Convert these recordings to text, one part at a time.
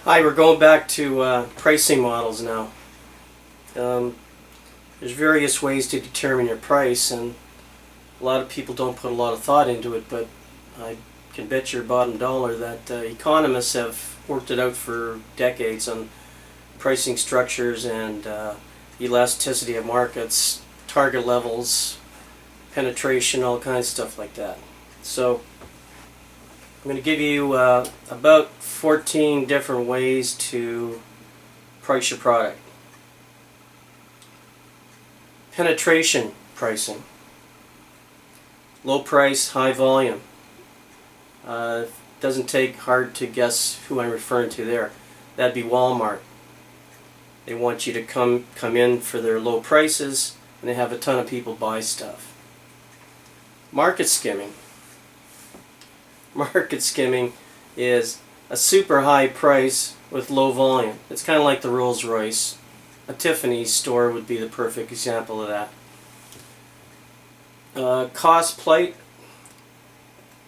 Hi, we're going back to pricing models now. There's various ways to determine your price, and a lot of people don't put a lot of thought into it, but I can bet your bottom dollar that economists have worked it out for decades on pricing structures and elasticity of markets, target levels, penetration, all kinds of stuff like that. So I'm going to give you about 14 different ways to price your product. Penetration pricing. Low price, high volume. Doesn't take hard to guess who I'm referring to there. That'd be Walmart. They want you to come in for their low prices, and they have a ton of people buy stuff. Market skimming. Market skimming is a super high price with low volume. It's kind of like the Rolls-Royce. A Tiffany's store would be the perfect example of that. Cost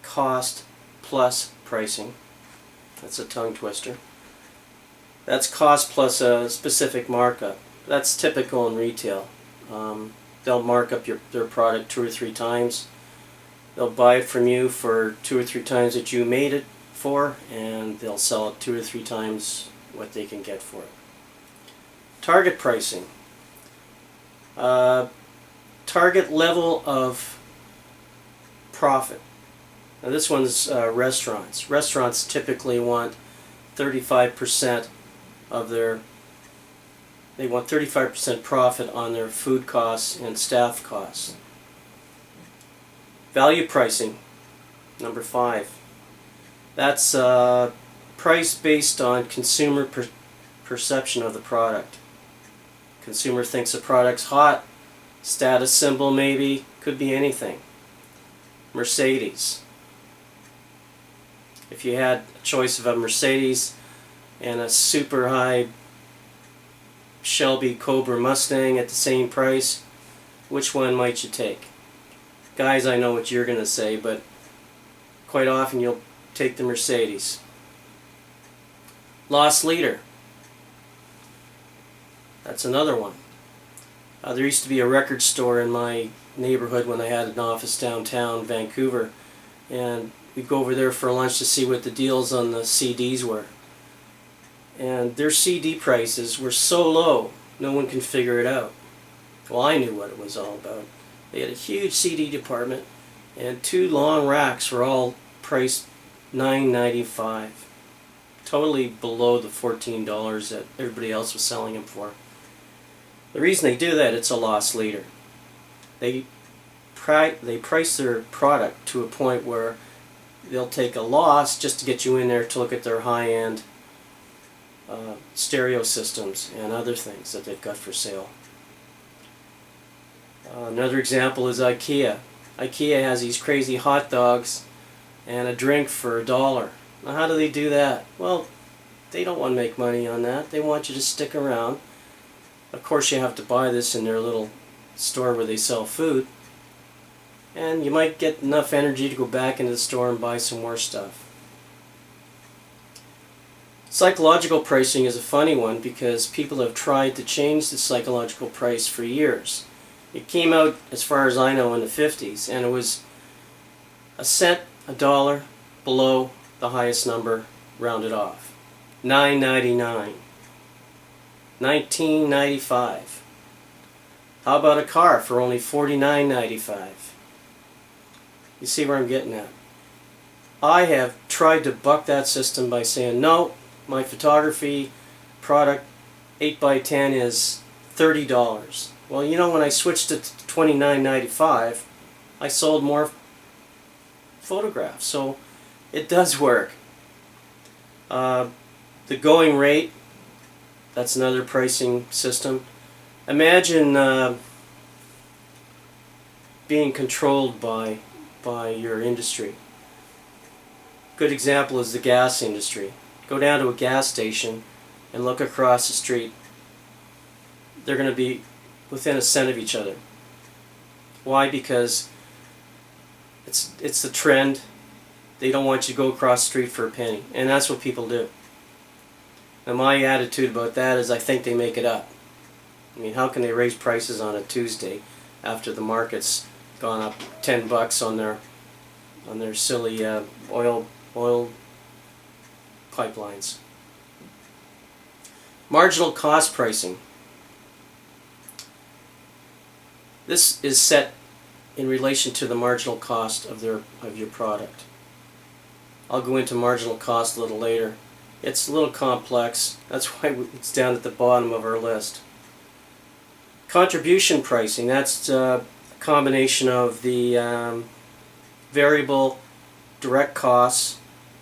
plus pricing. That's a tongue twister. That's cost plus a specific markup. That's typical in retail. They'll mark up their product 2 or 3 times. They'll buy it from you for 2 or 3 times that you made it for, and they'll sell it 2 or 3 times what they can get for it. Target pricing. Target level of profit. Now this one's restaurants. Restaurants typically want 35% of they want 35% profit on their food costs and staff costs. Value pricing, number 5. That's price based on consumer perception of the product. Consumer thinks the product's hot, status symbol maybe, could be anything. Mercedes. If you had a choice of a Mercedes and a super high Shelby Cobra Mustang at the same price, which one might you take? Guys, I know what you're going to say, but quite often you'll take the Mercedes. Loss leader. That's another one. There used to be a record store in my neighborhood when I had an office downtown Vancouver, and we'd go over there for lunch to see what the deals on the CDs were. And their CD prices were so low, no one can figure it out. Well, I knew what it was all about. They had a huge CD department, and 2 long racks were all priced $9.95. Totally below the $14 that everybody else was selling them for. The reason they do that, it's a loss leader. They price their product to a point where they'll take a loss just to get you in there to look at their high-end stereo systems and other things that they've got for sale. Another example is IKEA. IKEA has these crazy hot dogs and a drink for $1. Now how do they do that? Well, they don't want to make money on that. They want you to stick around. Of course you have to buy this in their little store where they sell food. And you might get enough energy to go back into the store and buy some more stuff. Psychological pricing is a funny one because people have tried to change the psychological price for years. It came out, as far as I know, in the 50s, and it was a cent, $1 below the highest number rounded off. $9.99. $19.95. How about a car for only $49.95? You see where I'm getting at? I have tried to buck that system by saying, no, my photography product 8x10 is $30. Well, you know, when I switched it to $29.95, I sold more photographs, so it does work. The going rate, that's another pricing system. Imagine being controlled by your industry. Good example is the gas industry. Go down to a gas station and look across the street. They're going to be within a cent of each other. Why? Because it's the trend. They don't want you to go across the street for a penny, and that's what people do. Now my attitude about that is I think they make it up. I mean, how can they raise prices on a Tuesday after the market's gone up $10 on their silly oil pipelines? Marginal cost pricing. This is set in relation to the marginal cost of your product. I'll go into marginal cost a little later. It's a little complex. That's why it's down at the bottom of our list. Contribution pricing. That's a combination of the variable direct costs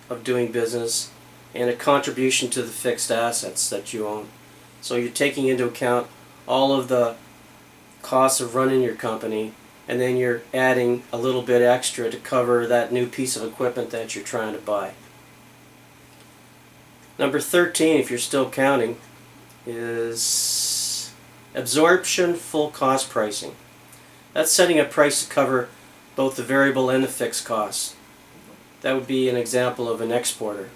of doing business and a contribution to the fixed assets that you own. So you're taking into account all of the costs of running your company, and then you're adding a little bit extra to cover that new piece of equipment that you're trying to buy. Number 13, if you're still counting, is absorption full cost pricing. That's setting a price to cover both the variable and the fixed costs. That would be an example of an exporter.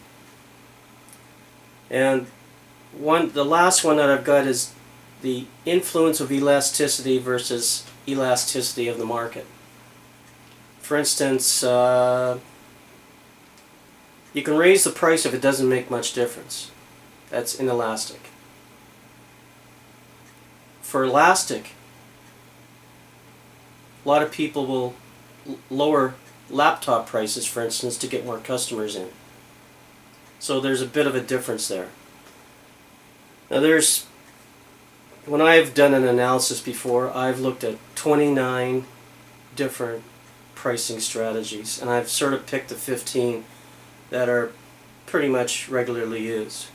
And the last one that I've got is the influence of elasticity versus elasticity of the market. For instance, you can raise the price if it doesn't make much difference. That's inelastic. For elastic, a lot of people will lower laptop prices, for instance, to get more customers in. So there's a bit of a difference there. Now when I've done an analysis before, I've looked at 29 different pricing strategies, and I've sort of picked the 15 that are pretty much regularly used.